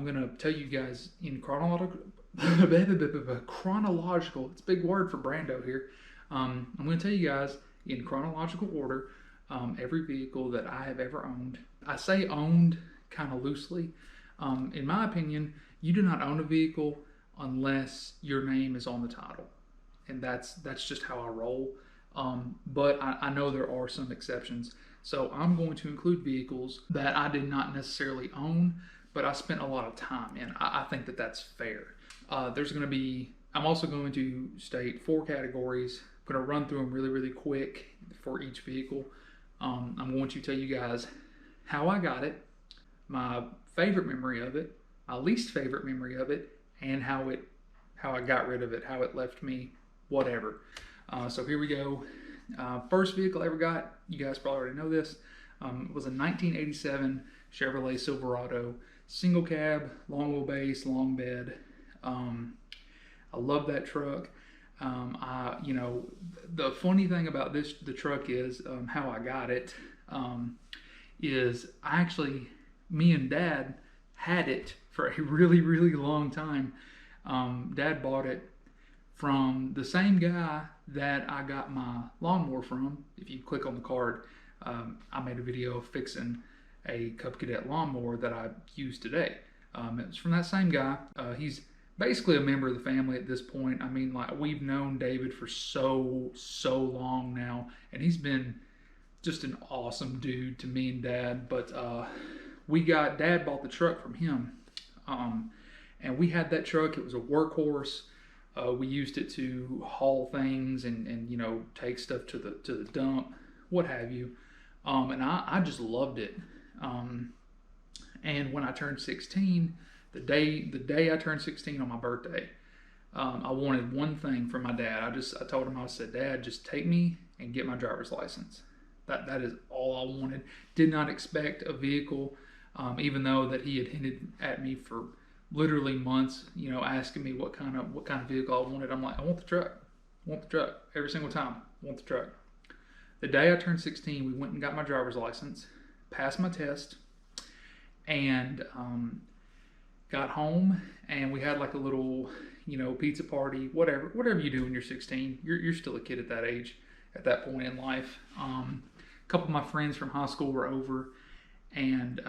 I'm gonna tell you guys in chronological, it's a big word for Brando here. I'm gonna tell you guys in chronological order every vehicle that I have ever owned. I say owned kind of loosely. In my opinion, you do not own a vehicle unless your name is on the title, and that's just how I roll. But I know there are some exceptions. So I'm going to include vehicles that I did not necessarily own, but I spent a lot of time in. I think that that's fair. I'm also going to state 4 categories. I'm going to run through them really, really quick for each vehicle. I'm going to tell you guys how I got it, my favorite memory of it, my least favorite memory of it, and how I got rid of it, how it left me, whatever. So here we go. First vehicle I ever got, you guys probably already know this, was a 1987 Chevrolet Silverado, single cab, long wheelbase, long bed. I love that truck. The funny thing about the truck is how I got it. Is me and Dad had it for a really, really long time. Dad bought it from the same guy that I got my lawnmower from. If you click on the card, I made a video of fixing a Cub Cadet lawnmower that I use today. It was from that same guy. He's basically a member of the family at this point. I mean, like, we've known David for so long now, and he's been just an awesome dude to me and Dad. But Dad bought the truck from him, and we had that truck. It was a workhorse. We used it to haul things and take stuff to the dump, what have you. And I just loved it. And when I turned 16, the day I turned 16 on my birthday, I wanted one thing from my dad. I told him, I said, Dad, just take me and get my driver's license. That is all I wanted. Did not expect a vehicle, even though that he had hinted at me for literally months, asking me what kind of vehicle I wanted. I'm like, I want the truck. Every single time. I want the truck. The day I turned 16, we went and got my driver's license, passed my test, and got home, and we had like a little, pizza party, whatever you do when you're 16. You're still a kid at that age, at that point in life. A couple of my friends from high school were over, and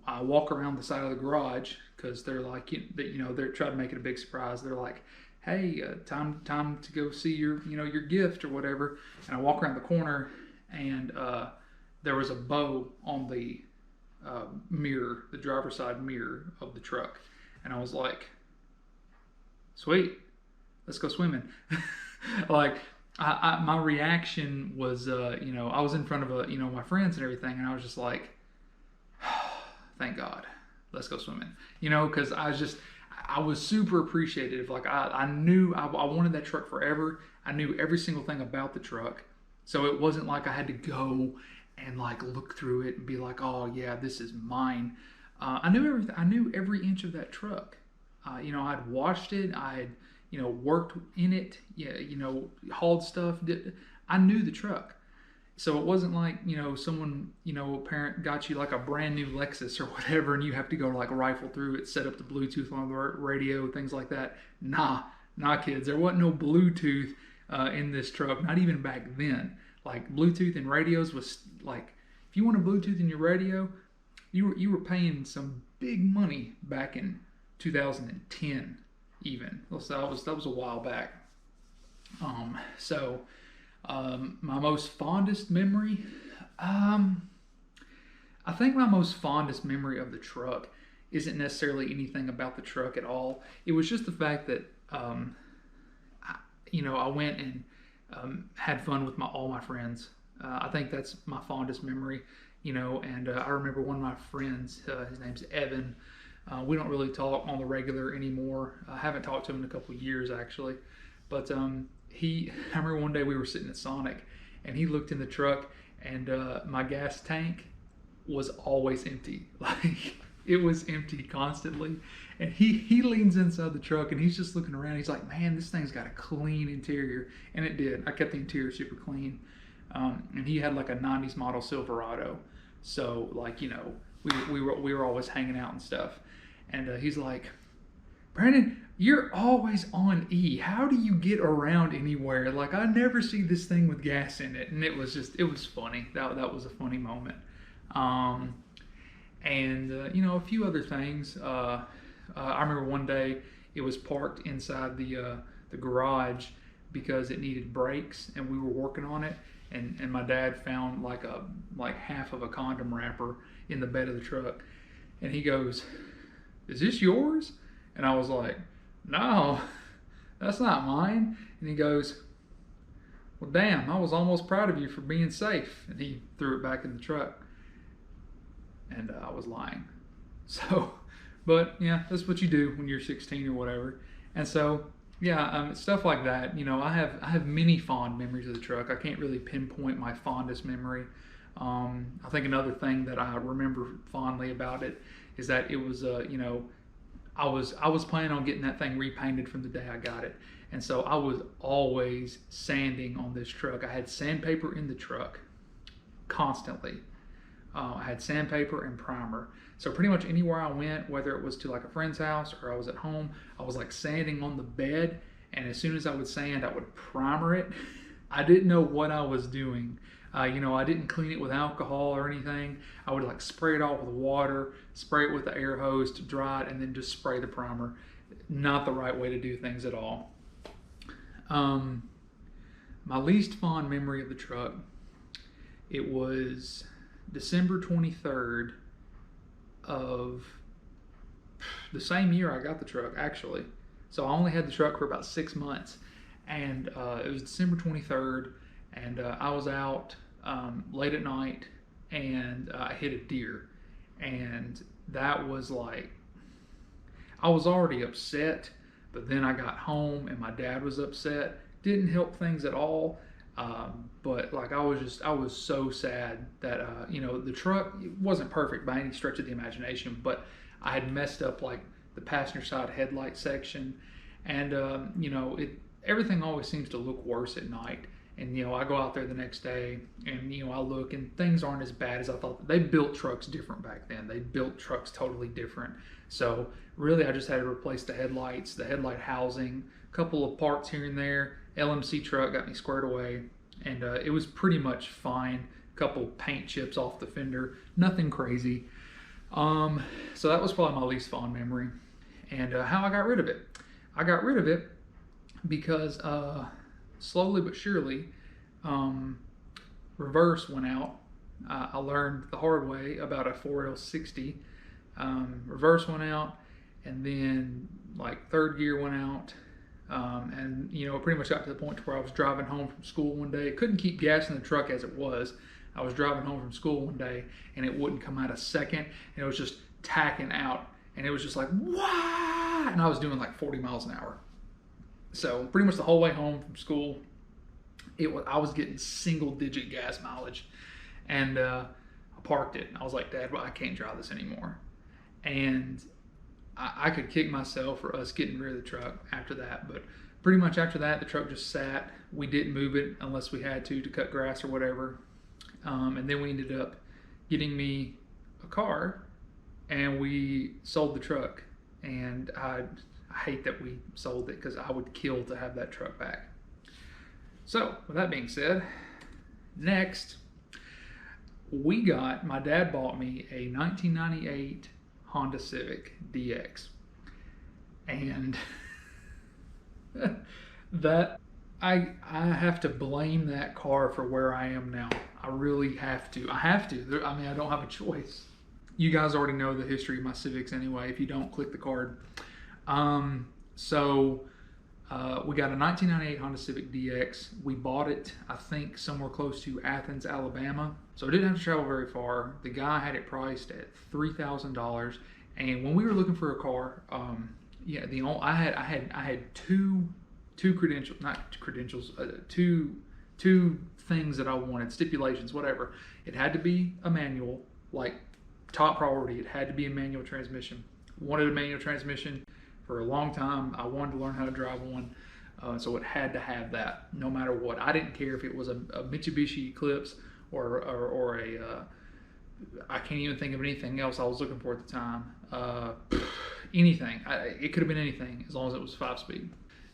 I walk around the side of the garage because they're like, they're trying to make it a big surprise. They're like, hey, time to go see your gift or whatever. And I walk around the corner, and there was a bow on the mirror, the driver's side mirror of the truck. And I was like, sweet, let's go swimming. Like, my reaction was, I was in front of my friends and everything, and I was just like, thank God, let's go swimming. Because I was super appreciative. Like, I knew I wanted that truck forever. I knew every single thing about the truck. So it wasn't like I had to go and like look through it and be like, oh yeah, this is mine. I knew everything. I knew every inch of that truck. I'd washed it. I had, worked in it. Yeah, hauled stuff. I knew the truck. So it wasn't like, someone, a parent got you like a brand new Lexus or whatever, and you have to go like rifle through it, set up the Bluetooth on the radio, things like that. Nah, kids. There wasn't no Bluetooth in this truck, not even back then. Like, Bluetooth in radios was like, if you want a Bluetooth in your radio, you were paying some big money back in 2010 even. So that was a while back. My most fondest memory, I think my most fondest memory of the truck isn't necessarily anything about the truck at all. It was just the fact that, I went and had fun with all my friends. I think that's my fondest memory, and I remember one of my friends, his name's Evan. We don't really talk on the regular anymore. I haven't talked to him in a couple of years, actually. But I remember one day we were sitting at Sonic, and he looked in the truck, and my gas tank was always empty. Like, it was empty constantly. And he leans inside the truck, and he's just looking around. He's like, man, this thing's got a clean interior. And it did. I kept the interior super clean. And he had like a 90s model Silverado. So, like, we were always hanging out and stuff. And he's like, Brandon, you're always on E. How do you get around anywhere? Like, I never see this thing with gas in it. And it was funny. That was a funny moment. You know, a few other things. I remember one day it was parked inside the garage because it needed brakes, and we were working on it. And my dad found like half of a condom wrapper in the bed of the truck, and he goes, "Is this yours?" And I was like, "No, that's not mine." And he goes, "Well, damn, I was almost proud of you for being safe." And he threw it back in the truck. And I was lying. So, but yeah, that's what you do when you're 16 or whatever. And so, yeah, stuff like that. You know, I have many fond memories of the truck. I can't really pinpoint my fondest memory. I think another thing that I remember fondly about it is that it was, you know, I was planning on getting that thing repainted from the day I got it. And so I was always sanding on this truck. I had sandpaper in the truck constantly. I had sandpaper and primer. So pretty much anywhere I went, whether it was to like a friend's house or I was at home, I was like sanding on the bed. And as soon as I would sand, I would primer it. I didn't know what I was doing. You know, I didn't clean it with alcohol or anything. I would like spray it off with water, spray it with the air hose to dry it, and then just spray the primer. Not the right way to do things at all. My least fond memory of the truck, it was December 23rd of the same year I got the truck, actually. So I only had the truck for about 6 months. And it was December 23rd, and I was out late at night, and I hit a deer. And that was like, I was already upset, but then I got home and my dad was upset. Didn't help things at all. But like I was so sad that you know, the truck, it wasn't perfect by any stretch of the imagination, but I had messed up like the passenger side headlight section, and you know, everything always seems to look worse at night. And you know, I go out there the next day, and you know, I look, and things aren't as bad as I thought. They built trucks different back then. They built trucks totally different. So really, I just had to replace the headlights, the headlight housing, a couple of parts here and there. LMC truck got me squared away, and it was pretty much fine. A couple paint chips off the fender, nothing crazy. So that was probably my least fond memory. And how I got rid of it. I got rid of it because slowly but surely, reverse went out. I learned the hard way about a 4L60. Reverse went out, and then like third gear went out. And you know, pretty much got to the point where I was driving home from school one day. Couldn't keep gas in the truck as it was. I was driving home from school one day, and it wouldn't come out a second, and it was just tacking out, and it was just like, wah! And I was doing like 40 miles an hour. So pretty much the whole way home from school, I was getting single-digit gas mileage, and I parked it. I was like, Dad, well, I can't drive this anymore. And I could kick myself for us getting rid of the truck after that, but pretty much after that, the truck just sat. We didn't move it unless we had to cut grass or whatever. And then we ended up getting me a car, and we sold the truck. And I hate that we sold it, because I would kill to have that truck back. So with that being said, next my dad bought me a 1998 Honda Civic DX, and that I have to blame that car for where I am now. I really have to. I mean, I don't have a choice. You guys already know the history of my Civics anyway. If you don't, click the card. We got a 1998 Honda Civic DX. We bought it, I think, somewhere close to Athens, Alabama. So I didn't have to travel very far. The guy had it priced at $3,000. And when we were looking for a car, yeah, I had two things that I wanted, stipulations, whatever. It had to be a manual, like top priority. It had to be a manual transmission. Wanted a manual transmission for a long time. I wanted to learn how to drive one, so it had to have that no matter what. I didn't care if it was a Mitsubishi Eclipse or a I can't even think of anything else I was looking for at the time. anything. It could have been anything as long as it was 5-speed.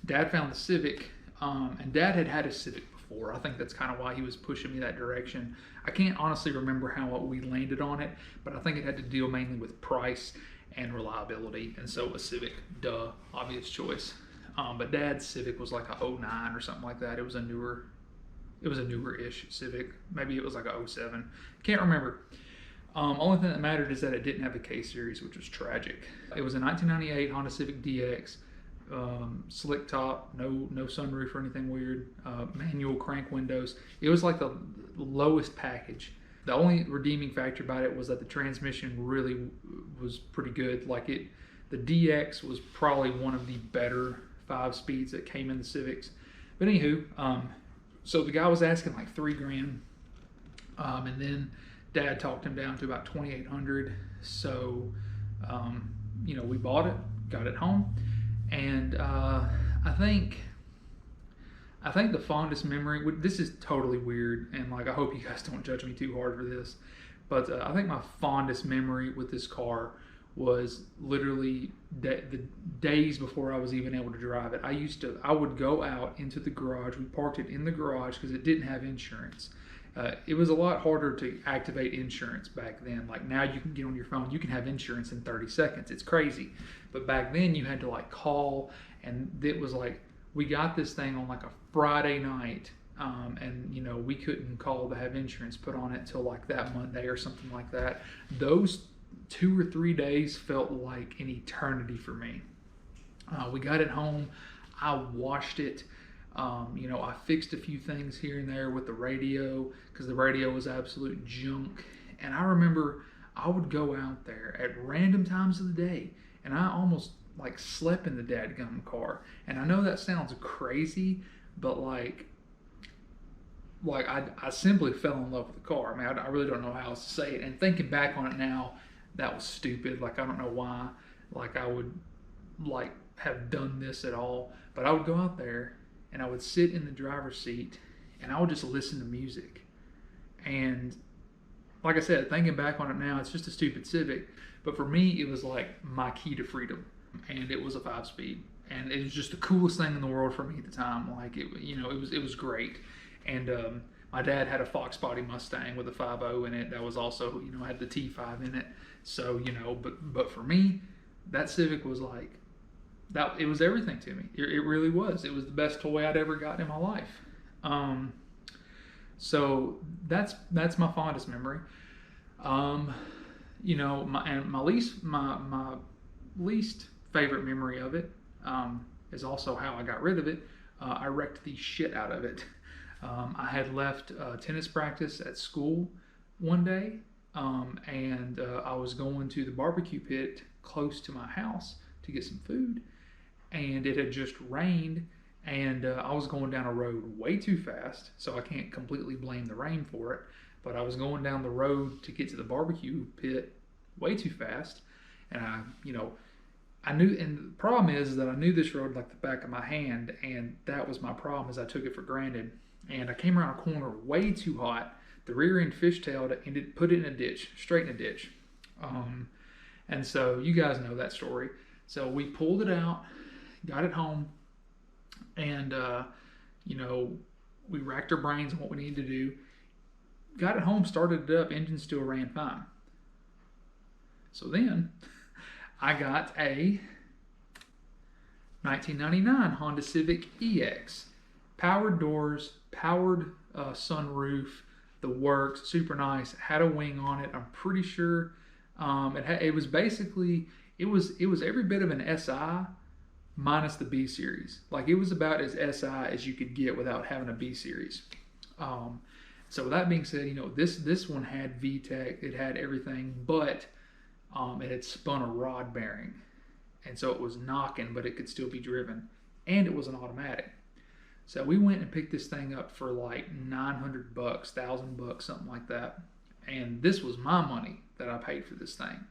Dad found the Civic, and Dad had a Civic before. I think that's kind of why he was pushing me that direction. I can't honestly remember how we landed on it, but I think it had to deal mainly with price and reliability, and so a Civic, duh, obvious choice. But Dad's Civic was like a 09 or something like that. It was a newer-ish Civic. Maybe it was like a 07. Can't remember. Only thing that mattered is that it didn't have a K-Series, which was tragic. It was a 1998 Honda Civic DX, slick top, no sunroof or anything weird, manual crank windows. It was like the lowest package. The only redeeming factor about it was that the transmission really was pretty good. Like the DX was probably one of the better 5-speeds that came in the Civics. But anywho, so the guy was asking like $3,000, and then Dad talked him down to about $2,800. So, you know, we bought it, got it home, and I think the fondest memory, this is totally weird, and like I hope you guys don't judge me too hard for this, but I think my fondest memory with this car was literally the days before I was even able to drive it. I would go out into the garage. We parked it in the garage because it didn't have insurance. It was a lot harder to activate insurance back then. Like now you can get on your phone, you can have insurance in 30 seconds. It's crazy. But back then you had to like call, and it was like, we got this thing on like a Friday night, and you know, we couldn't call to have insurance put on it till like that Monday or something like that. Those 2 or 3 days felt like an eternity for me. We got it home. I washed it. You know, I fixed a few things here and there with the radio because the radio was absolute junk. And I remember I would go out there at random times of the day, and I almost like slept in the dadgum car. And I know that sounds crazy, but like I simply fell in love with the car. I mean, I really don't know how else to say it. And thinking back on it now, that was stupid. Like, I don't know why, like, I would, like, have done this at all. But I would go out there, and I would sit in the driver's seat, and I would just listen to music. And, like I said, thinking back on it now, it's just a stupid Civic. But for me, it was, like, my key to freedom. And it was a 5-speed. And it was just the coolest thing in the world for me at the time. Like, it was great. And, my dad had a Fox Body Mustang with a 5.0 in it that was also, you know, had the T5 in it. So, you know, but for me, that Civic was like, it was everything to me. It really was. It was the best toy I'd ever gotten in my life. So that's my fondest memory. You know, my least favorite memory of it is also how I got rid of it. I wrecked the shit out of it. I had left tennis practice at school one day, and I was going to the barbecue pit close to my house to get some food, and it had just rained, and I was going down a road way too fast, so I can't completely blame the rain for it, but I was going down the road to get to the barbecue pit way too fast, and I knew, and the problem is that I knew this road like the back of my hand, and that was my problem, is I took it for granted. And I came around a corner way too hot. The rear end fishtailed and put it in a ditch, straight in a ditch. And so you guys know that story. So we pulled it out, got it home, and you know, we racked our brains on what we needed to do. Got it home, started it up, engine still ran fine. So then I got a 1999 Honda Civic EX. Powered doors, powered sunroof, the works, super nice. Had a wing on it. I'm pretty sure it was basically it was every bit of an SI minus the B series. Like, it was about as SI as you could get without having a B series. So with that being said, you know, this one had VTEC, it had everything, but it had spun a rod bearing, and so it was knocking, but it could still be driven, and it was an automatic. So we went and picked this thing up for like $900, $1,000, something like that. And this was my money that I paid for this thing.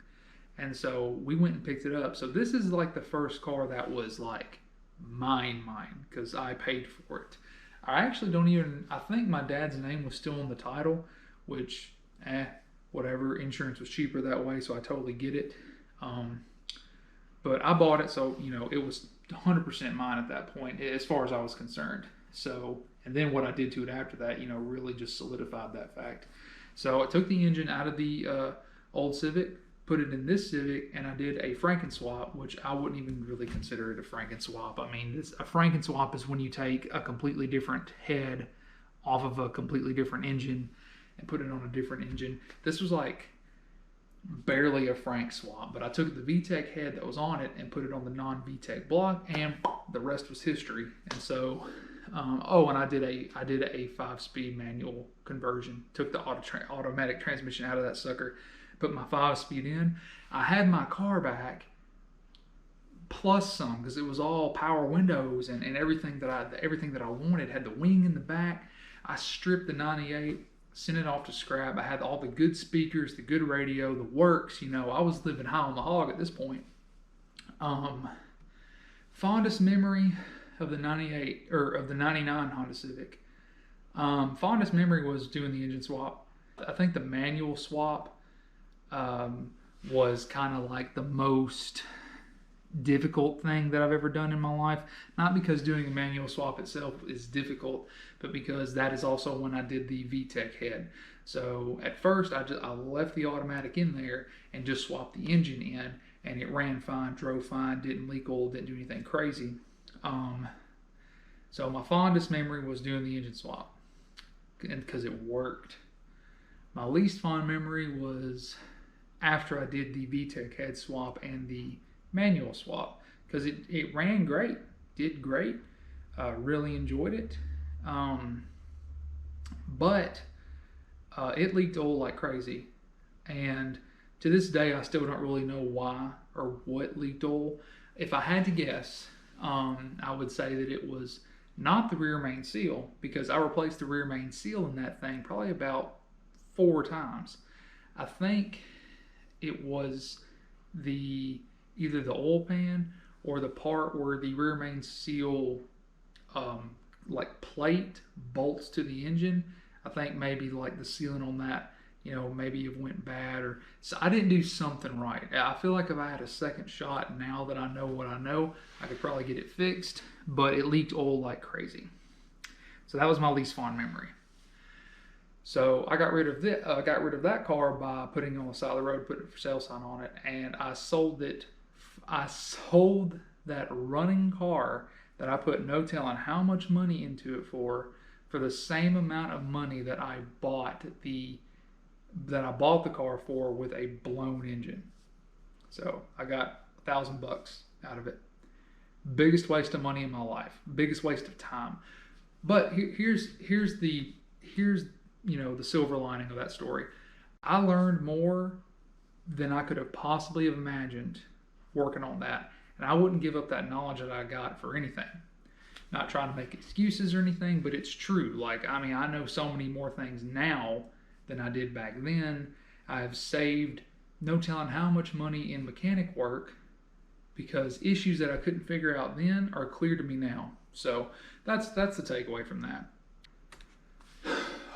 And so we went and picked it up. So this is like the first car that was like mine, because I paid for it. I actually I think my dad's name was still on the title, which, whatever, insurance was cheaper that way, so I totally get it. But I bought it, so it was 100% mine at that point, as far as I was concerned. So, and then what I did to it after that, really just solidified that fact. So I took the engine out of the old Civic, put it in this Civic, and I did a Frankenswap, which I wouldn't even really consider it a Frankenswap. I mean, a Frankenswap is when you take a completely different head off of a completely different engine and put it on a different engine. This was like barely a Frank swap, but I took the VTEC head that was on it and put it on the non-VTEC block, and the rest was history. And so, and I did a 5-speed manual conversion. Took the automatic transmission out of that sucker, put my 5-speed in. I had my car back plus some, because it was all power windows and everything that I wanted. Had the wing in the back. I stripped the 98, sent it off to scrap. I had all the good speakers, the good radio, the works. I was living high on the hog at this point. Fondest memory of the 98 or of the 99 Honda Civic. Fondest memory was doing the engine swap. I think the manual swap was kind of like the most difficult thing that I've ever done in my life. Not because doing a manual swap itself is difficult, but because that is also when I did the VTEC head. So at first I left the automatic in there and just swapped the engine in, and it ran fine, drove fine, didn't leak oil, didn't do anything crazy. So my fondest memory was doing the engine swap, and because it worked. My least fond memory was after I did the VTEC head swap and the manual swap, because it ran great, did great, really enjoyed it, but it leaked oil like crazy, and to this day I still don't really know why or what leaked oil. If I had to guess, I would say that it was not the rear main seal, because I replaced the rear main seal in that thing probably about 4 times. I think it was either the oil pan or the part where the rear main seal like plate bolts to the engine. I think maybe like the sealing on that, maybe it went bad, or so I didn't do something right. I feel like if I had a second shot, now that I know what I know, I could probably get it fixed, but it leaked oil like crazy. So that was my least fond memory. So I got rid of that car by putting it on the side of the road, putting a for sale sign on it, and I sold it. I sold that running car that I put no telling how much money into it for the same amount of money that I bought the car for with a blown engine. So I got $1,000 out of it. Biggest waste of money in my life. Biggest waste of time. But here's the silver lining of that story. I learned more than I could have possibly have imagined working on that, and I wouldn't give up that knowledge that I got for anything. Not trying to make excuses or anything, but it's true. Like, I mean, I know so many more things now than I did back then. I've saved no telling how much money in mechanic work because issues that I couldn't figure out then are clear to me now. So that's the takeaway from that.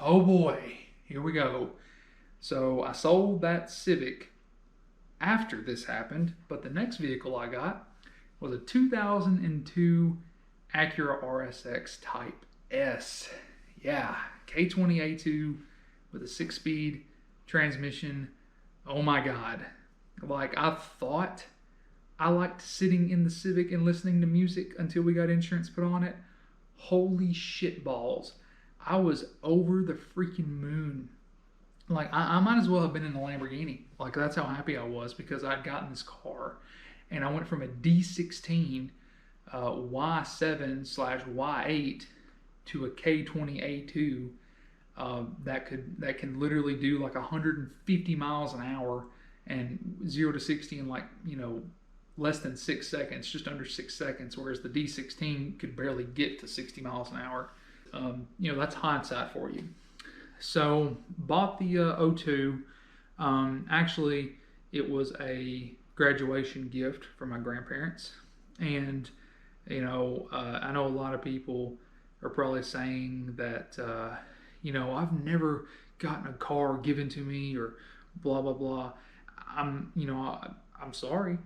Oh boy, here we go. So I sold that Civic after this happened, but the next vehicle I got was a 2002 Acura RSX-Type S. Yeah, K20A2 with a 6-speed transmission. Oh my God. Like, I thought I liked sitting in the Civic and listening to music until we got insurance put on it. Holy shit balls. I was over the freaking moon. Like, I might as well have been in a Lamborghini. Like, that's how happy I was because I'd gotten this car. And I went from a D16 Y7/Y8 to a K20A2 that can literally do like 150 miles an hour and 0 to 60 in like, less than 6 seconds, just under 6 seconds, whereas the D16 could barely get to 60 miles an hour. That's hindsight for you. So bought the 02. Actually, it was a graduation gift from my grandparents, and I know a lot of people are probably saying that I've never gotten a car given to me or blah blah blah. I'm sorry.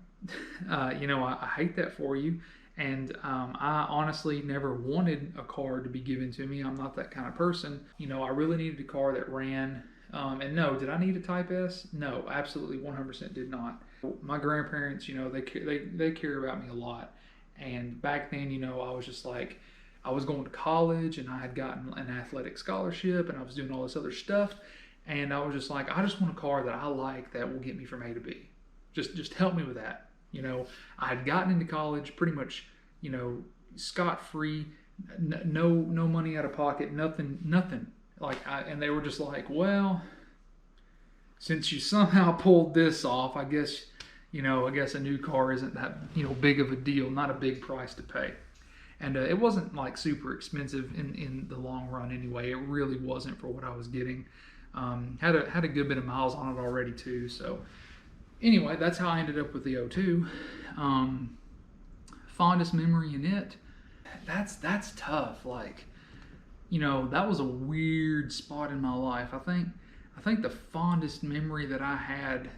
you know, I hate that for you. And I honestly never wanted a car to be given to me. I'm not that kind of person. You know, I really needed a car that ran. And no, did I need a Type S? No, absolutely 100% did not. My grandparents, you know, they care about me a lot. And back then, you know, I was just like, I was going to college and I had gotten an athletic scholarship and I was doing all this other stuff. And I was just like, I just want a car that I like that will get me from A to B. Just help me with that. You know, I had gotten into college pretty much, you know, scot-free, no money out of pocket, nothing. And they were just like, well, since you somehow pulled this off, I guess a new car isn't that, you know, big of a deal, not a big price to pay. And it wasn't like super expensive in the long run anyway. It really wasn't for what I was getting. Had a good bit of miles on it already too. So anyway, that's how I ended up with the O2. Fondest memory in it, that's tough. Like, you know, that was a weird spot in my life. I think the fondest memory that I had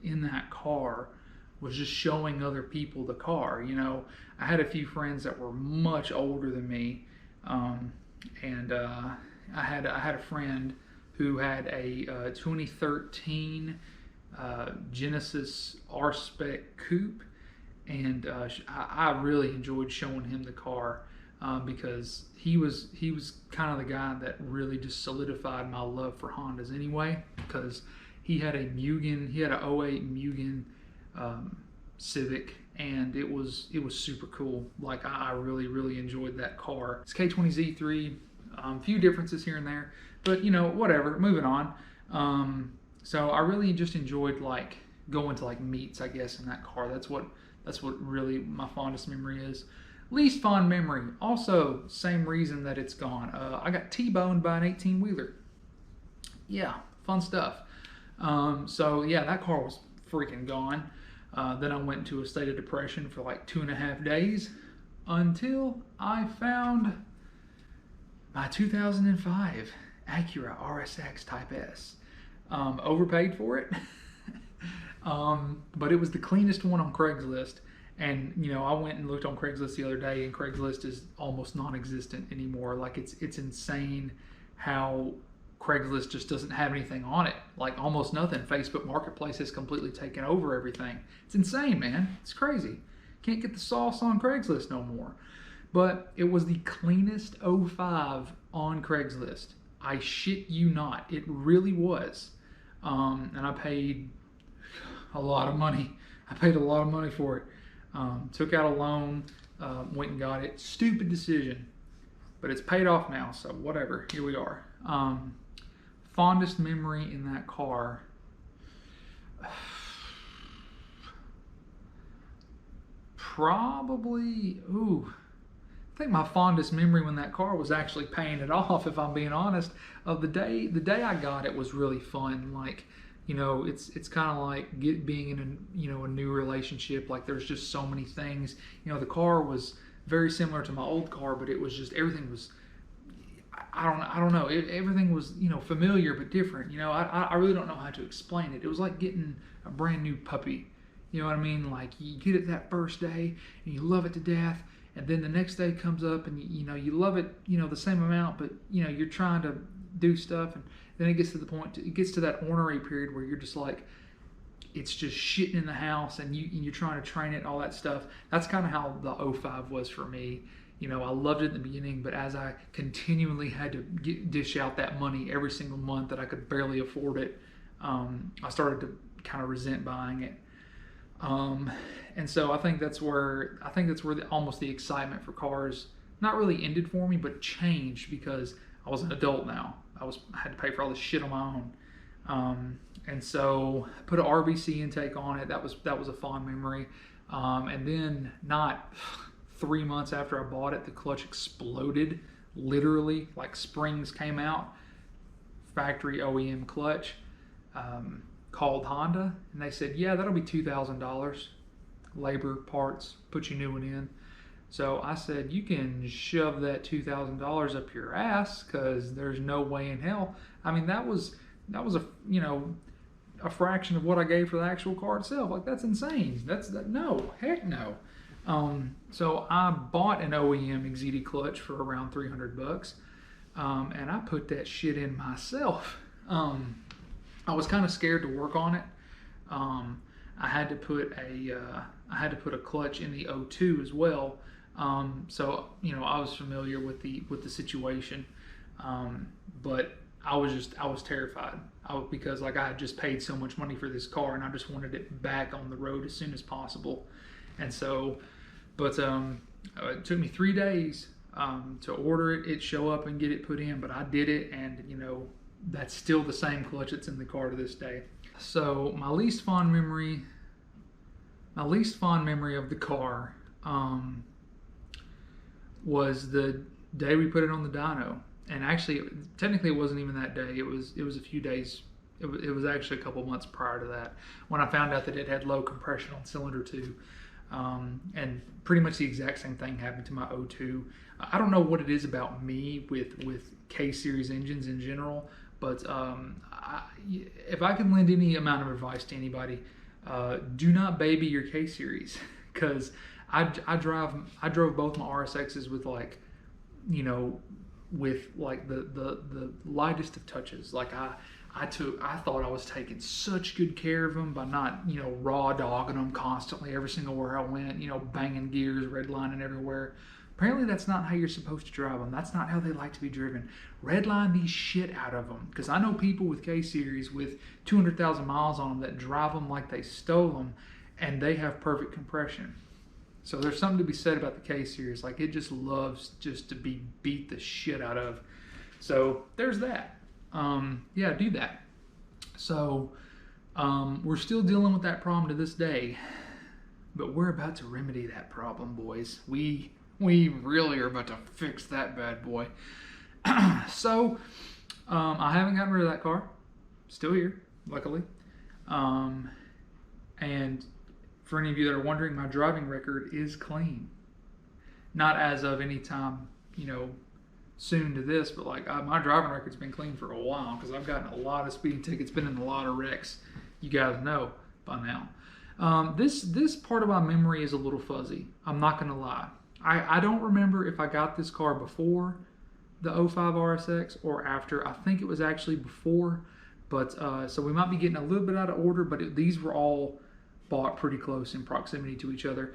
in that car was just showing other people the car. You know, I had a few friends that were much older than me, and I had a friend who had a 2013 Genesis R-Spec Coupe, and I really enjoyed showing him the car because he was kind of the guy that really just solidified my love for Hondas anyway, because he had a Mugen, he had an '08 Mugen Civic, and it was super cool. Like, I really enjoyed that car. It's K20 Z3, a few differences here and there, but you know, whatever, moving on. So I really just enjoyed like going to like meets, I guess, in that car. That's what really my fondest memory is. Least fond memory, also same reason that it's gone. I got T-boned by an 18-wheeler. Yeah, fun stuff. So yeah, that car was freaking gone. Then I went into a state of depression for like 2.5 days until I found my 2005 Acura RSX-Type S. Overpaid for it, but it was the cleanest one on Craigslist. And you know, I went and looked on Craigslist the other day, and Craigslist is almost non-existent anymore. Like, it's insane how Craigslist just doesn't have anything on it, like almost nothing. Facebook Marketplace has completely taken over everything. It's insane, man. It's crazy. Can't get the sauce on Craigslist no more. But it was the cleanest 05 on Craigslist. I shit you not. It really was. And I paid a lot of money. I paid a lot of money for it. Took out a loan, went and got it. Stupid decision, but it's paid off now, so whatever. Here we are. Fondest memory in that car. Probably, I think my fondest memory when that car was actually paying it off, if I'm being honest. Of the day I got it was really fun. Like, you know, it's kind of like being in a new relationship. Like, there's just so many things. You know, the car was very similar to my old car, but it was just, everything was, I don't know. Everything was, you know, familiar but different. You know, I really don't know how to explain it. It was like getting a brand new puppy. You know what I mean? Like, you get it that first day and you love it to death, and then the next day comes up and you know, you love it, you know, the same amount, but you know, you're trying to do stuff, and then it gets to the point, it gets to that ornery period where you're just like, it's just shitting in the house, and you're trying to train it and all that stuff. That's kind of how the 05 was for me. You know, I loved it in the beginning, but as I continually had to dish out that money every single month that I could barely afford it, I started to kind of resent buying it. And so I think that's where almost the excitement for cars not really ended for me, but changed, because I was an adult now. I had to pay for all this shit on my own. And so I put an RVC intake on it. That was a fond memory. And then not 3 months after I bought it, the clutch exploded, literally, like springs came out. Factory OEM clutch. Called Honda, and they said, yeah, that'll be $2,000, labor, parts, put your new one in. So I said, you can shove that $2,000 up your ass, because there's no way in hell. I mean, that was a, you know, a fraction of what I gave for the actual car itself. Like, that's insane. No, heck no. So I bought an OEM XZD clutch for around 300 bucks. And I put that shit in myself. I was kind of scared to work on it. I had to put a clutch in the O2 as well. So I was familiar with the situation, but I was terrified. Because like I had just paid so much money for this car, and I just wanted it back on the road as soon as possible. And so, but it took me 3 days to order it, show up, and get it put in. But I did it, and that's still the same clutch that's in the car to this day. So my least fond memory of the car was the day we put it on the dyno. And actually, technically, it wasn't even that day. It was a few days. It was actually a couple months prior to that when I found out that it had low compression on cylinder 2. And pretty much the exact same thing happened to my O2. I don't know what it is about me with K-series engines in general, but if I can lend any amount of advice to anybody, do not baby your K-series, because I drove both my RSXs with the lightest of touches. Like I thought I was taking such good care of them by not raw dogging them constantly every single where I went, banging gears, redlining everywhere. Apparently that's not how you're supposed to drive them. That's not how they like to be driven. Redline these shit out of them, because I know people with K-series with 200,000 miles on them that drive them like they stole them, and they have perfect compression. So there's something to be said about the K-series. Like, it just loves just to be beat the shit out of. So there's that. Yeah, do that. So we're still dealing with that problem to this day, but we're about to remedy that problem, boys. We really are about to fix that bad boy. So I haven't gotten rid of that car. Still here, luckily. And for any of you that are wondering, my driving record is clean. Not as of any time, soon to this, but my driving record's been clean for a while, because I've gotten a lot of speeding tickets, been in a lot of wrecks. You guys know by now. This part of my memory is a little fuzzy. I'm not gonna lie. I don't remember if I got this car before the 05 RSX or after. I think it was actually before, but so we might be getting a little bit out of order, but these were all bought pretty close in proximity to each other.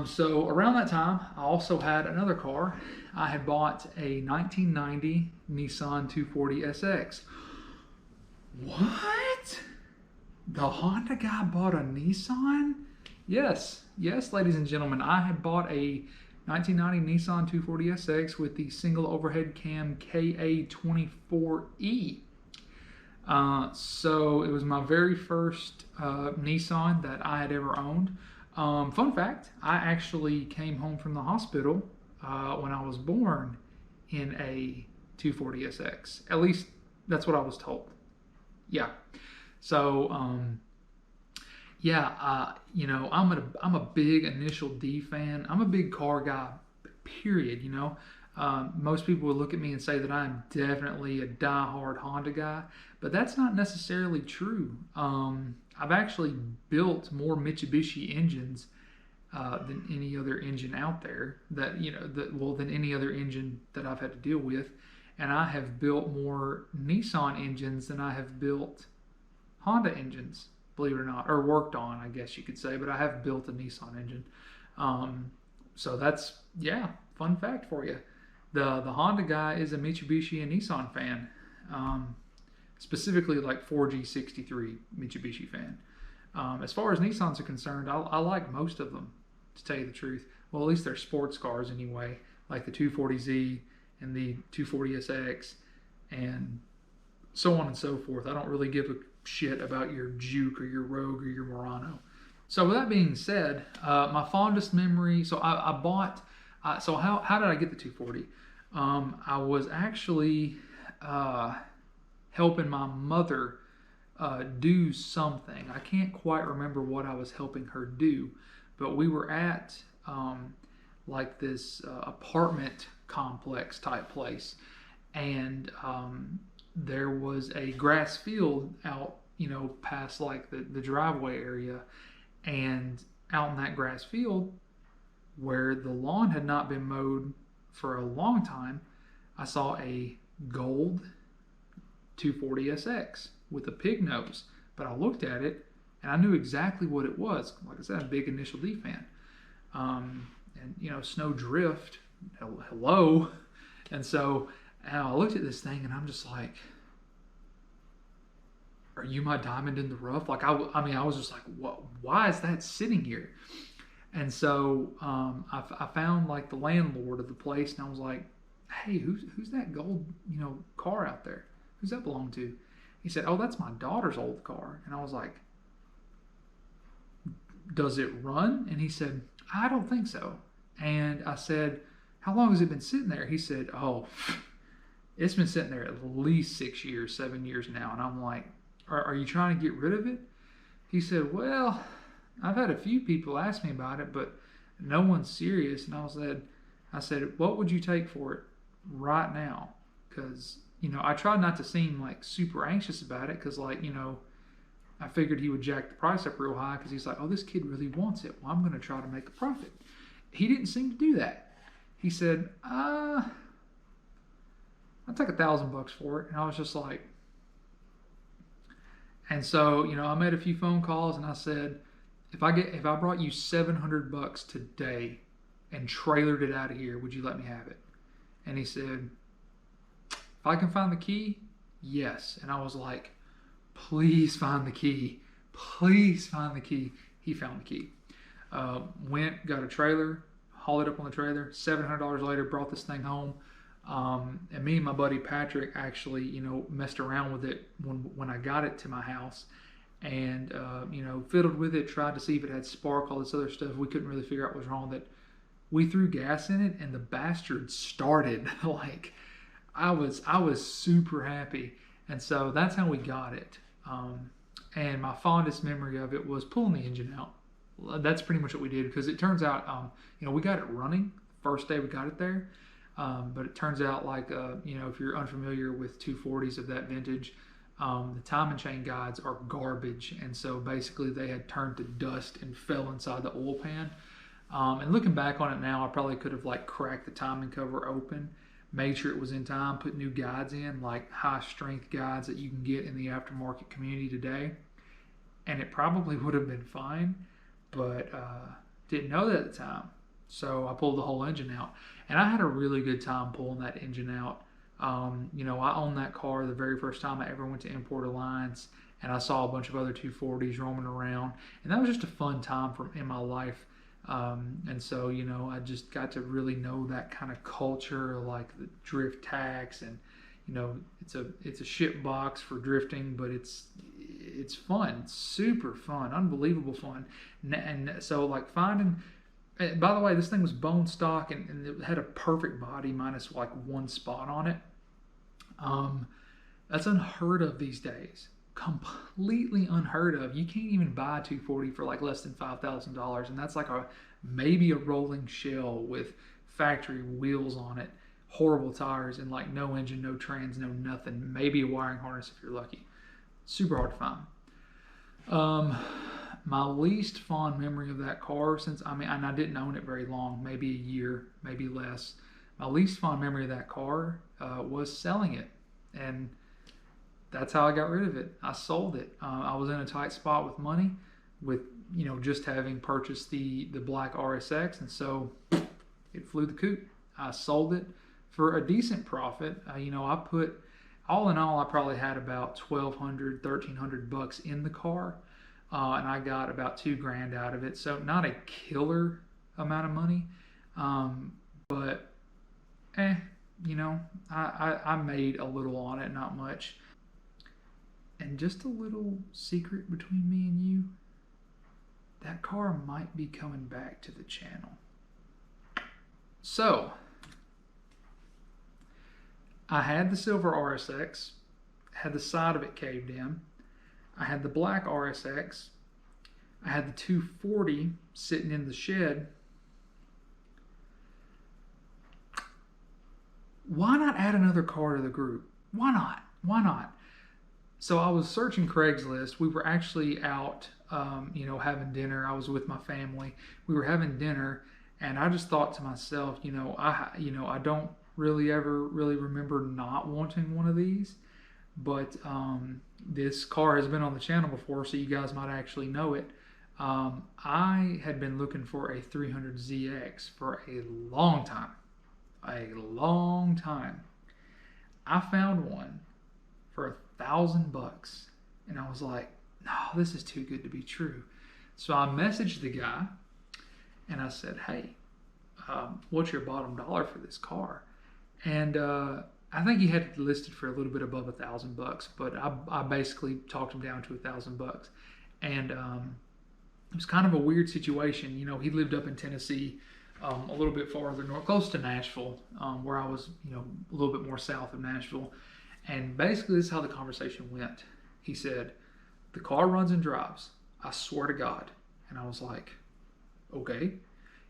So around that time, I also had another car. I had bought a 1990 Nissan 240 SX. What? The Honda guy bought a Nissan? Yes, ladies and gentlemen, I had bought a 1990 Nissan 240 SX with the single overhead cam KA24E. So it was my very first Nissan that I had ever owned. Fun fact, I actually came home from the hospital when I was born in a 240 SX. At least that's what I was told. Yeah. So I'm a big Initial D fan. I'm a big car guy, period. Most people would look at me and say that I'm definitely a die-hard Honda guy, but that's not necessarily true. I've actually built more Mitsubishi engines than any other engine out there, than any other engine that I've had to deal with, and I have built more Nissan engines than I have built Honda engines, believe it or not, or worked on, I guess you could say, but I have built a Nissan engine. So that's, fun fact for you. The Honda guy is a Mitsubishi and Nissan fan. Specifically like 4G63 Mitsubishi fan. As far as Nissans are concerned, I like most of them, to tell you the truth. Well, at least they're sports cars anyway, like the 240Z and the 240SX and so on and so forth. I don't really give a shit about your Juke or your Rogue or your Murano. So with that being said, my fondest memory, so I bought, so how did I get the 240? I was actually helping my mother do something. I can't quite remember what I was helping her do, but we were at like this apartment complex type place, and there was a grass field out you know, past like the driveway area, and out in that grass field where the lawn had not been mowed for a long time, I saw a gold 240SX with a pig nose. But I looked at it and I knew exactly what it was. Like I said, I'm a big Initial D fan. And you know, SnowDrift, hello. And so I looked at this thing and I'm just like, are you my diamond in the rough? Like, I mean, I was just like, what? Why is that sitting here? And so I found like the landlord of the place, and I was like, hey, who's that gold, you know, car out there? Who's that belong to? He said, oh, that's my daughter's old car. And I was like, does it run? And he said, I don't think so. And I said, how long has it been sitting there? He said, oh, it's been sitting there at least 6 years, 7 years now. And I'm like, are you trying to get rid of it? He said, well, I've had a few people ask me about it, but no one's serious. And I said, what would you take for it right now? Because, you know, I tried not to seem like super anxious about it, because, like, you know, I figured he would jack the price up real high because he's like, oh, this kid really wants it. Well, I'm going to try to make a profit. He didn't seem to do that. He said, I'll take $1,000 for it. And I was just like, and so, you know, I made a few phone calls and I said, if I brought you $700 today and trailered it out of here, would you let me have it? And he said, if I can find the key, yes. And I was like, please find the key. Please find the key. He found the key. Went, got a trailer, hauled it up on the trailer. $700 later, brought this thing home. And me and my buddy Patrick actually, you know, messed around with it when I got it to my house, and you know, fiddled with it, tried to see if it had spark, all this other stuff. We couldn't really figure out what was wrong with it. We threw gas in it, and the bastard started. Like, I was super happy, and so that's how we got it. And my fondest memory of it was pulling the engine out. That's pretty much what we did, because it turns out, you know, we got it running first day we got it there. But it turns out, like, you know, if you're unfamiliar with 240s of that vintage, the timing chain guides are garbage. And so basically they had turned to dust and fell inside the oil pan. And looking back on it now, I probably could have, like, cracked the timing cover open, made sure it was in time, put new guides in, like high strength guides that you can get in the aftermarket community today. And it probably would have been fine, but didn't know that at the time. So I pulled the whole engine out. And I had a really good time pulling that engine out. You know, I owned that car the very first time I ever went to Import Alliance, and I saw a bunch of other 240s roaming around, and that was just a fun time in my life. And so, you know, I just got to really know that kind of culture, like the drift tax, and, you know, it's a ship box for drifting, but it's fun, super fun, unbelievable fun. And so, like, finding. By the way, this thing was bone stock, and it had a perfect body minus like one spot on it. That's unheard of these days. Completely unheard of. You can't even buy a 240 for like less than $5,000, and that's like maybe a rolling shell with factory wheels on it, horrible tires, and like no engine, no trans, no nothing. Maybe a wiring harness if you're lucky. Super hard to find. My least fond memory of that car, and I didn't own it very long, maybe a year, maybe less. My least fond memory of that car was selling it, and that's how I got rid of it. I sold it. I was in a tight spot with money, with, you know, just having purchased the black RSX, and so it flew the coop. I sold it for a decent profit. You know, I put, all in all, I probably had about $1,200, $1,300 in the car. And I got about $2,000 out of it. So not a killer amount of money, but you know, I made a little on it, not much. And just a little secret between me and you, that car might be coming back to the channel. So I had the silver RSX, had the side of it caved in. I had the black RSX. I had the 240 sitting in the shed. Why not add another car to the group? Why not? Why not? So I was searching Craigslist. We were actually out, you know, having dinner. I was with my family. We were having dinner, and I just thought to myself, I don't really ever really remember not wanting one of these. But this car has been on the channel before, so you guys might actually know it. I had been looking for a 300ZX for a long time. A long time. I found one for $1,000, and I was like, no, this is too good to be true. So I messaged the guy, and I said, hey, what's your bottom dollar for this car? And I think he had it listed for a little bit above $1,000, but I basically talked him down to $1,000. And it was kind of a weird situation. You know, he lived up in Tennessee, a little bit farther north, close to Nashville, where I was, you know, a little bit more south of Nashville. And basically, this is how the conversation went. He said, the car runs and drives. I swear to God. And I was like, okay.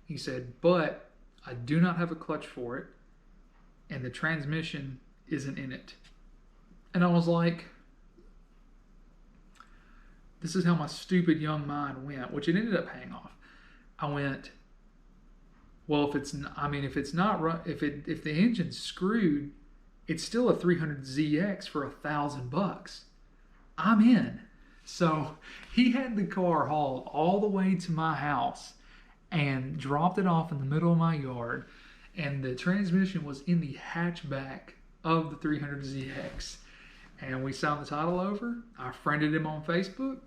He said, but I do not have a clutch for it, and the transmission isn't in it. And I was like, this is how my stupid young mind went, which it ended up paying off. I went, well, if the engine's screwed, it's still a 300ZX for $1,000. I'm in. So he had the car hauled all the way to my house and dropped it off in the middle of my yard. And the transmission was in the hatchback of the 300ZX. And we signed the title over. I friended him on Facebook.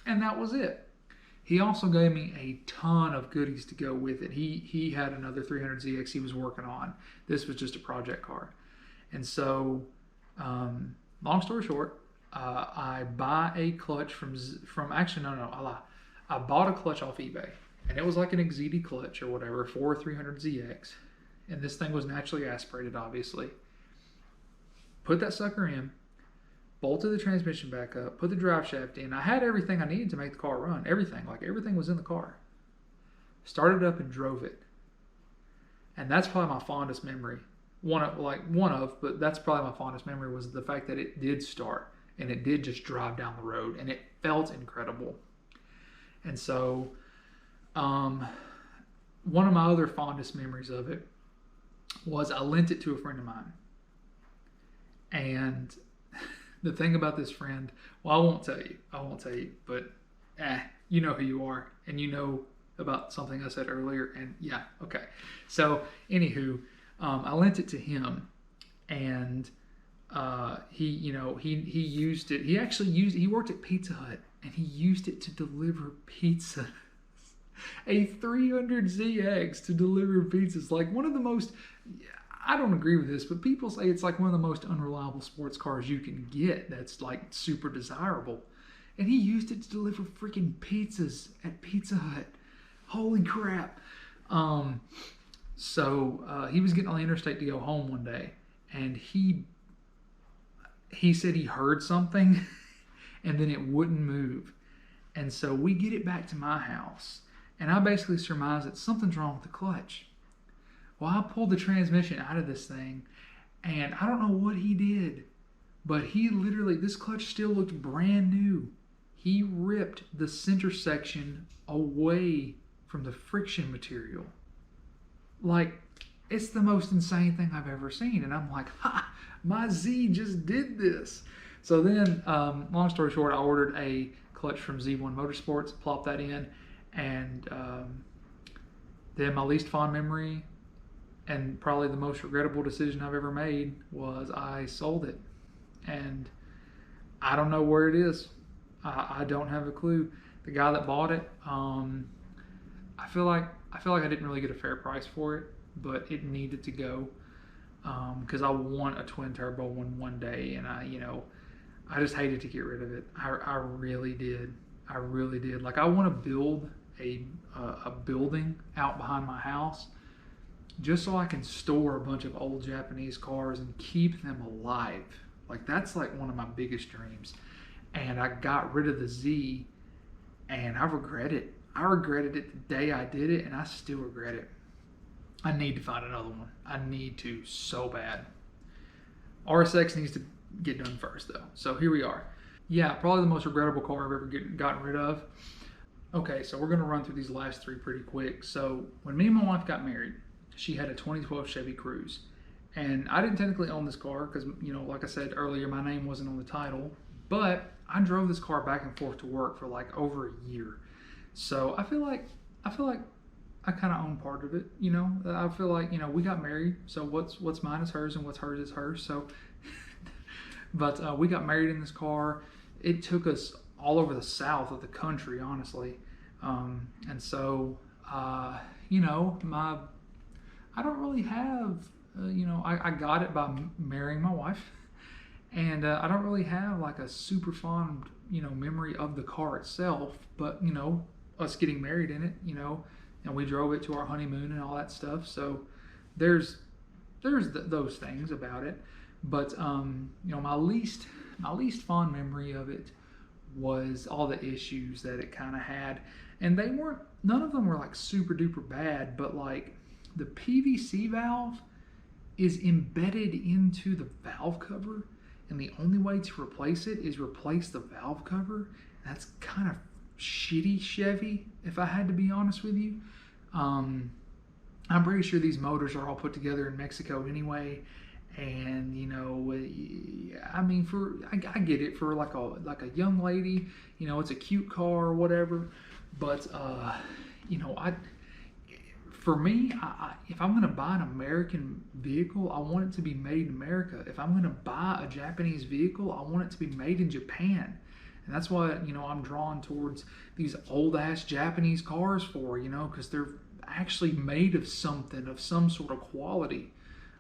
And that was it. He also gave me a ton of goodies to go with it. He had another 300ZX he was working on. This was just a project car. And so, long story short, I buy a clutch actually, no, I lie. I bought a clutch off eBay. And it was like an XZD clutch or whatever for a 300ZX. And this thing was naturally aspirated, obviously. Put that sucker in, bolted the transmission back up, put the drive shaft in. I had everything I needed to make the car run. Everything was in the car. Started up and drove it. And that's probably my fondest memory. But that's probably my fondest memory was the fact that it did start and it did just drive down the road and it felt incredible. And so, one of my other fondest memories of it was I lent it to a friend of mine. And the thing about this friend, well, I won't tell you, but you know who you are, and you know about something I said earlier, and yeah, okay. So, anywho, I lent it to him, and he used it. He worked at Pizza Hut, and he used it to deliver pizza. A 300ZX to deliver pizzas, like one of the most, I don't agree with this, but people say it's like one of the most unreliable sports cars you can get that's like super desirable. And he used it to deliver freaking pizzas at Pizza Hut. Holy crap. So he was getting on the interstate to go home one day, and he said he heard something and then it wouldn't move. And so we get it back to my house, and I basically surmised that something's wrong with the clutch. Well, I pulled the transmission out of this thing, and I don't know what he did, but he literally, this clutch still looked brand new. He ripped the center section away from the friction material. Like, it's the most insane thing I've ever seen. And I'm like, ha, my Z just did this. So then, long story short, I ordered a clutch from Z1 Motorsports, plopped that in, and then my least fond memory and probably the most regrettable decision I've ever made was I sold it. And I don't know where it is. I don't have a clue. The guy that bought it, I feel like I didn't really get a fair price for it, but it needed to go because I want a twin turbo one day, and I just hated to get rid of it. I really did. I really did. Like, I want to build a building out behind my house just so I can store a bunch of old Japanese cars and keep them alive. Like, that's like one of my biggest dreams. And I got rid of the Z, and I regret it. I regretted it the day I did it, and I still regret it. I need to find another one. I need to so bad. RSX get done first though. So here we are. Yeah, probably the most regrettable car I've ever gotten rid of. Okay, so we're gonna run through these last three pretty quick. So when me and my wife got married, she had a 2012 Chevy Cruze. And I didn't technically own this car because, you know, like I said earlier, my name wasn't on the title, but I drove this car back and forth to work for like over a year. So I feel like I kind of own part of it, you know. I feel like, you know, we got married, so what's mine is hers and what's hers is hers. So, but we got married in this car. It took us all over the south of the country, honestly, and so you know, I don't really have, you know, I got it by marrying my wife, and I don't really have like a super fond, you know, memory of the car itself, but you know, us getting married in it, you know. And we drove it to our honeymoon and all that stuff. So there's those things about it. But you know, my least fond memory of it was all the issues that it kind of had. And they weren't, none of them were like super duper bad, but like the PVC valve is embedded into the valve cover, and the only way to replace it is replace the valve cover. That's kind of shitty Chevy, if I had to be honest with you. I'm pretty sure these motors are all put together in Mexico anyway, and you know, I mean, I get it for like a young lady, you know, it's a cute car or whatever, but you know, for me, if I'm gonna buy an American vehicle, I want it to be made in America. If I'm gonna buy a Japanese vehicle, I want it to be made in Japan. And that's why, you know, I'm drawn towards these old ass Japanese cars for, you know, because they're actually made of something, of some sort of quality.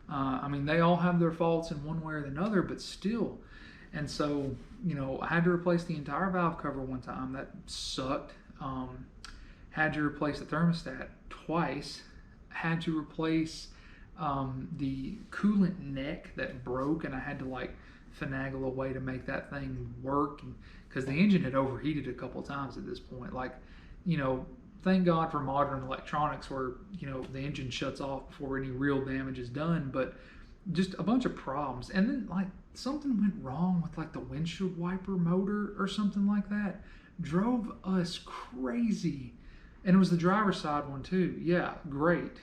I mean, they all have their faults in one way or another, but still. And so, you know, I had to replace the entire valve cover one time. That sucked. Had to replace the thermostat twice. Had to replace the coolant neck that broke, and I had to like finagle a way to make that thing work, because the engine had overheated a couple of times at this point. Like, you know, thank God for modern electronics where, you know, the engine shuts off before any real damage is done, but just a bunch of problems. And then like something went wrong with like the windshield wiper motor or something like that. Drove us crazy. And it was the driver's side one too. Yeah, great.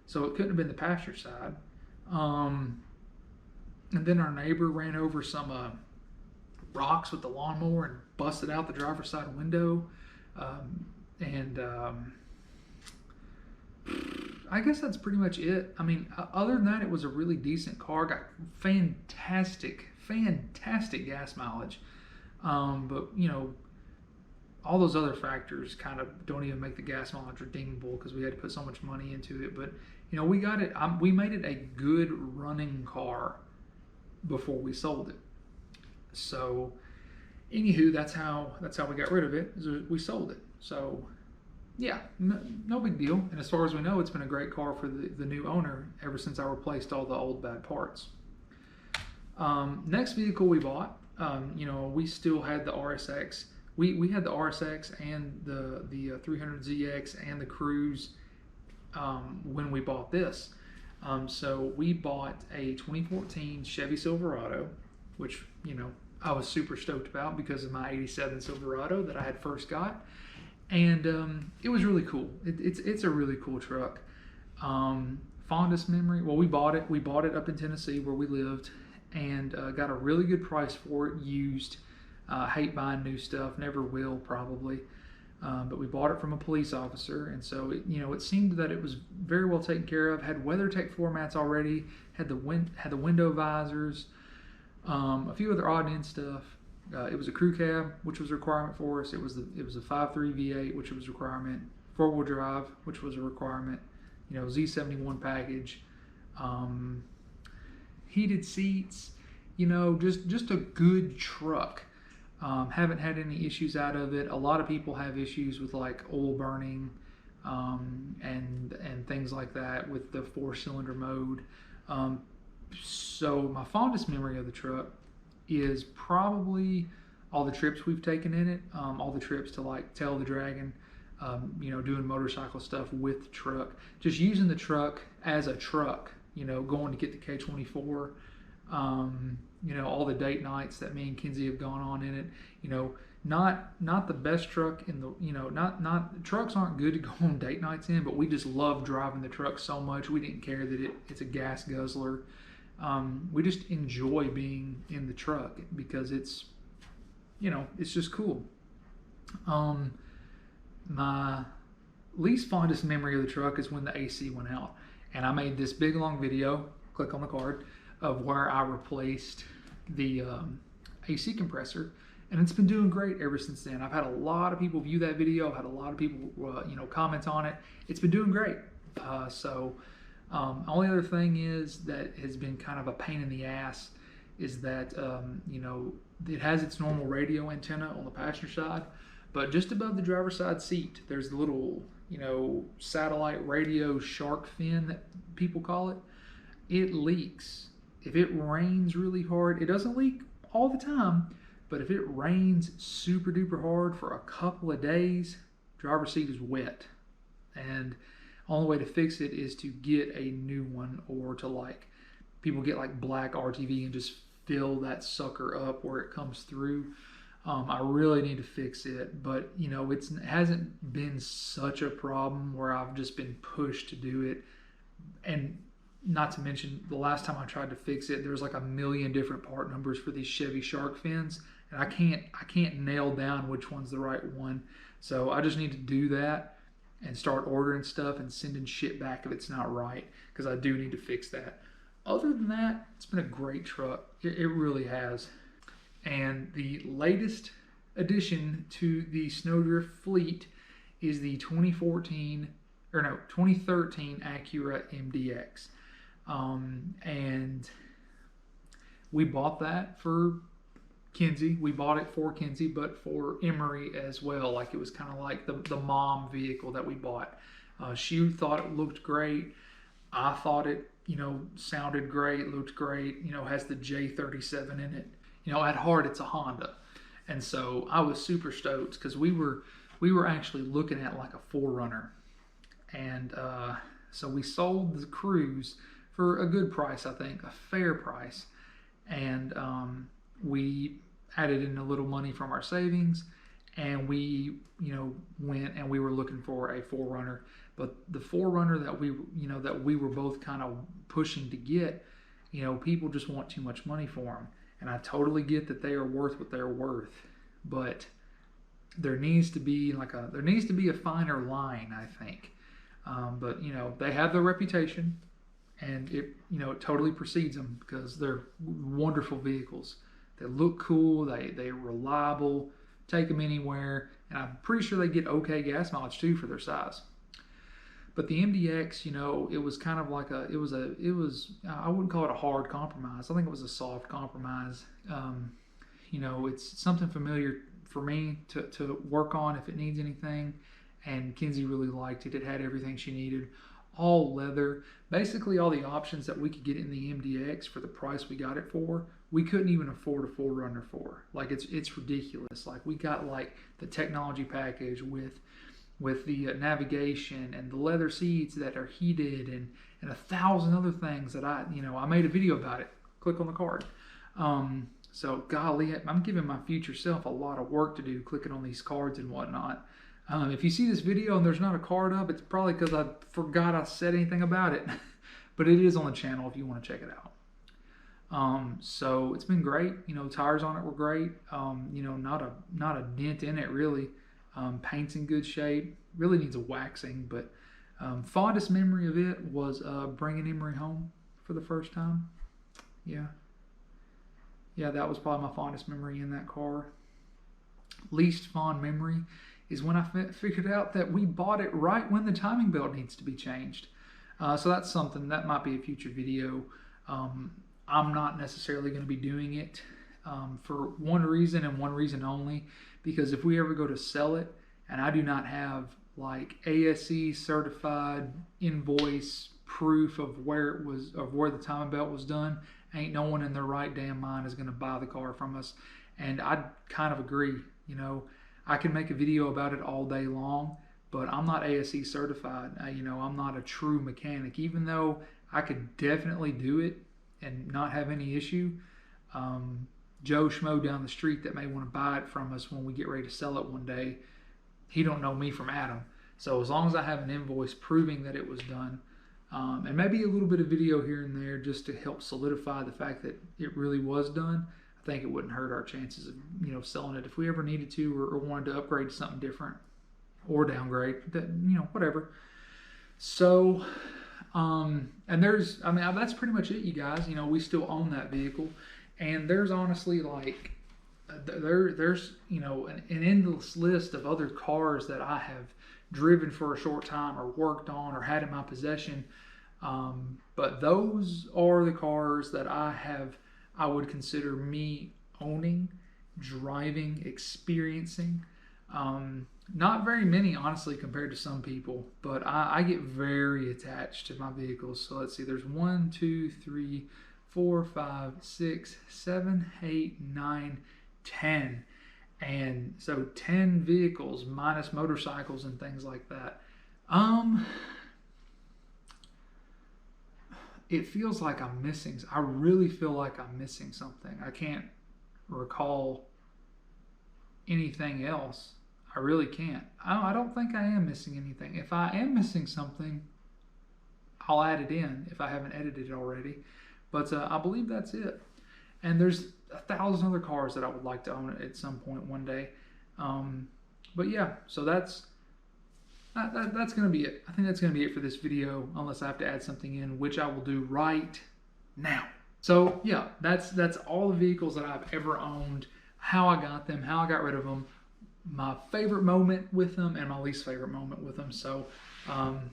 So it couldn't have been the passenger side. And then our neighbor ran over some rocks with the lawnmower and busted out the driver's side window. I guess that's pretty much it. I mean, other than that, it was a really decent car. Got fantastic gas mileage. But, you know, all those other factors kind of don't even make the gas mileage redeemable because we had to put so much money into it. But, you know, we got it. We made it a good running car before we sold it. So, anywho, that's how we got rid of it. We sold it. So, yeah, no big deal. And as far as we know, it's been a great car for the new owner ever since I replaced all the old bad parts. Next vehicle we bought, you know, we still had the RSX. We had the RSX and the 300ZX and the Cruze when we bought this. So we bought a 2014 Chevy Silverado, which, you know, I was super stoked about because of my 87 Silverado that I had first got. And it was really cool. It's a really cool truck. Fondest memory, well, we bought it up in Tennessee where we lived, and got a really good price for it used. Hate buying new stuff, never will probably, but we bought it from a police officer, and so it seemed that it was very well taken care of. Had WeatherTech floor mats already, had the window visors, a few other odd end stuff. It was a crew cab, which was a requirement for us. It was a 5.3 V8, which was a requirement. 4-wheel drive, which was a requirement. You know, Z71 package, heated seats. You know, just a good truck. Haven't had any issues out of it. A lot of people have issues with like oil burning and things like that with the 4-cylinder mode. So my fondest memory of the truck is probably all the trips we've taken in it, all the trips to like Tail the Dragon, you know, doing motorcycle stuff with the truck, just using the truck as a truck, you know, going to get the K24, You know, all the date nights that me and Kinsey have gone on in it. You know, not the best truck in the, you know, not trucks aren't good to go on date nights in, but we just love driving the truck so much. We didn't care that it's a gas guzzler. We just enjoy being in the truck because it's, you know, it's just cool. My least fondest memory of the truck is when the AC went out, and I made this big long video, click on the card, of where I replaced the AC compressor, and it's been doing great ever since then. I've had a lot of people view that video. I've had a lot of people you know, comment on it. It's been doing great. Only other thing is that has been kind of a pain in the ass is that you know, it has its normal radio antenna on the passenger side, but just above the driver's side seat there's a little, you know, satellite radio shark fin that people call it. It leaks. If it rains really hard, it doesn't leak all the time, but if it rains super duper hard for a couple of days, driver's seat is wet. And only way to fix it is to get a new one, or to, like, people get like black RTV and just fill that sucker up where it comes through. I really need to fix it, but you know, it hasn't been such a problem where I've just been pushed to do it. And not to mention, the last time I tried to fix it, there's like a million different part numbers for these Chevy shark fins, and I can't nail down which one's the right one. So I just need to do that and start ordering stuff and sending shit back if it's not right, because I do need to fix that. Other than that, it's been a great truck. It really has. And the latest addition to the SnowDrift fleet is the 2013 Acura MDX. And we bought that for Kinsey. We bought it for Kinsey, but for Emery as well. Like, it was kind of like the mom vehicle that we bought. She thought it looked great. I thought it, you know, sounded great, looked great, you know, has the J37 in it. You know, at heart, it's a Honda. And so I was super stoked because we were actually looking at like a 4Runner. And so we sold the Cruise for a good price, I think, a fair price. And we added in a little money from our savings, and we, you know, went and we were looking for a 4Runner. But the 4Runner that we were both kind of pushing to get, you know, people just want too much money for them. And I totally get that they are worth what they're worth, but there needs to be a finer line, I think. But you know, they have their reputation, and it totally precedes them because they're wonderful vehicles. They look cool. They're reliable. Take them anywhere, and I'm pretty sure they get okay gas mileage too for their size. But the MDX, you know, it was kind of like I wouldn't call it a hard compromise. I think it was a soft compromise. You know, it's something familiar for me to work on if it needs anything. And Kinsey really liked it. It had everything she needed. All leather. Basically all the options that we could get in the MDX for the price we got it for, we couldn't even afford a 4Runner for. Like, it's ridiculous. Like, we got like the technology package with the navigation and the leather seats that are heated and 1,000 other things that I made a video about it. Click on the card. So golly, I'm giving my future self a lot of work to do clicking on these cards and whatnot. If you see this video and there's not a card up, it's probably because I forgot I said anything about it. But it is on the channel if you want to check it out. So it's been great. You know, tires on it were great. You know, not a dent in it really. Paint's in good shape. Really needs a waxing, but fondest memory of it was bringing Emery home for the first time. Yeah, that was probably my fondest memory in that car. Least fond memory is when I figured out that we bought it right when the timing belt needs to be changed. So that's something that might be a future video. I'm not necessarily going to be doing it for one reason and one reason only, because if we ever go to sell it and I do not have like ASE certified invoice proof of where the timing belt was done, ain't no one in their right damn mind is going to buy the car from us. And I kind of agree. You know, I can make a video about it all day long, but I'm not ASE certified. You know, I'm not a true mechanic, even though I could definitely do it and not have any issue. Joe Schmo down the street that may want to buy it from us when we get ready to sell it one day, he don't know me from Adam. So as long as I have an invoice proving that it was done, and maybe a little bit of video here and there just to help solidify the fact that it really was done, I think it wouldn't hurt our chances of, you know, selling it if we ever needed to, or wanted to upgrade to something different or downgrade, that, you know, whatever. So, and there's, I mean, that's pretty much it, you guys. You know, we still own that vehicle, and there's honestly like, there's, you know, an endless list of other cars that I have driven for a short time or worked on or had in my possession. But those are the cars that I would consider me owning, driving, experiencing. Not very many, honestly, compared to some people, but I get very attached to my vehicles. So let's see, there's 1, 2, 3, 4, 5, 6, 7, 8, 9, 10. And so 10 vehicles minus motorcycles and things like that. It feels like I'm missing. I really feel like I'm missing something. I can't recall anything else. I really can't. I don't think I am missing anything. If I am missing something, I'll add it in if I haven't edited it already. But I believe that's it. And there's 1,000 other cars that I would like to own at some point one day. But yeah, so that's going to be it. I think that's going to be it for this video, unless I have to add something in, which I will do right now. So yeah, that's all the vehicles that I've ever owned, how I got them, how I got rid of them, my favorite moment with them, and my least favorite moment with them. So,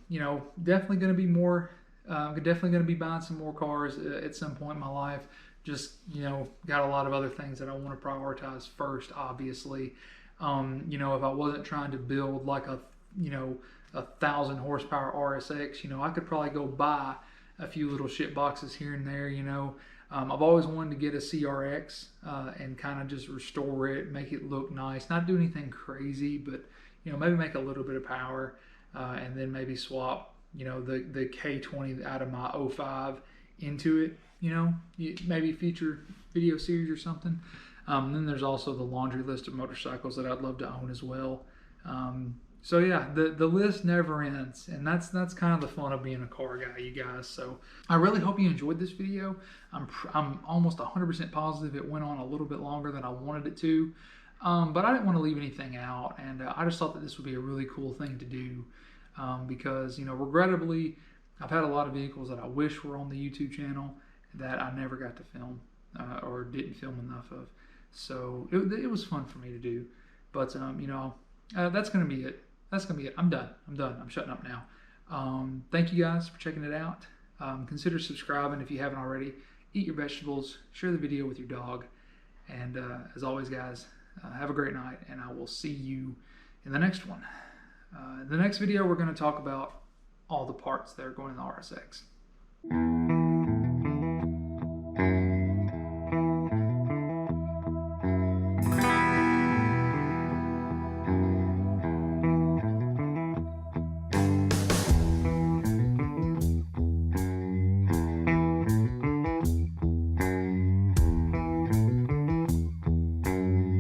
you know, definitely going to be more, definitely going to be buying some more cars at some point in my life. Just, you know, got a lot of other things that I want to prioritize first, obviously. You know, if I wasn't trying to build like a, you know, 1,000 horsepower RSX, you know, I could probably go buy a few little shit boxes here and there, you know. I've always wanted to get a CRX and kind of just restore it, make it look nice, not do anything crazy, but, you know, maybe make a little bit of power, and then maybe swap, you know, the K20 out of my 05 into it, you know, maybe feature video series or something. Then there's also the laundry list of motorcycles that I'd love to own as well. So yeah, the list never ends, and that's kind of the fun of being a car guy, you guys. So I really hope you enjoyed this video. I'm almost 100% positive it went on a little bit longer than I wanted it to, but I didn't want to leave anything out, and I just thought that this would be a really cool thing to do, because, you know, regrettably, I've had a lot of vehicles that I wish were on the YouTube channel that I never got to film, or didn't film enough of. So it was fun for me to do, but you know, that's gonna be it. That's gonna be it. I'm done. I'm shutting up now. Thank you guys for checking it out. Consider subscribing if you haven't already. Eat your vegetables. Share the video with your dog. And as always, guys, have a great night, and I will see you in the next one. In the next video, we're going to talk about all the parts that are going in the RSX.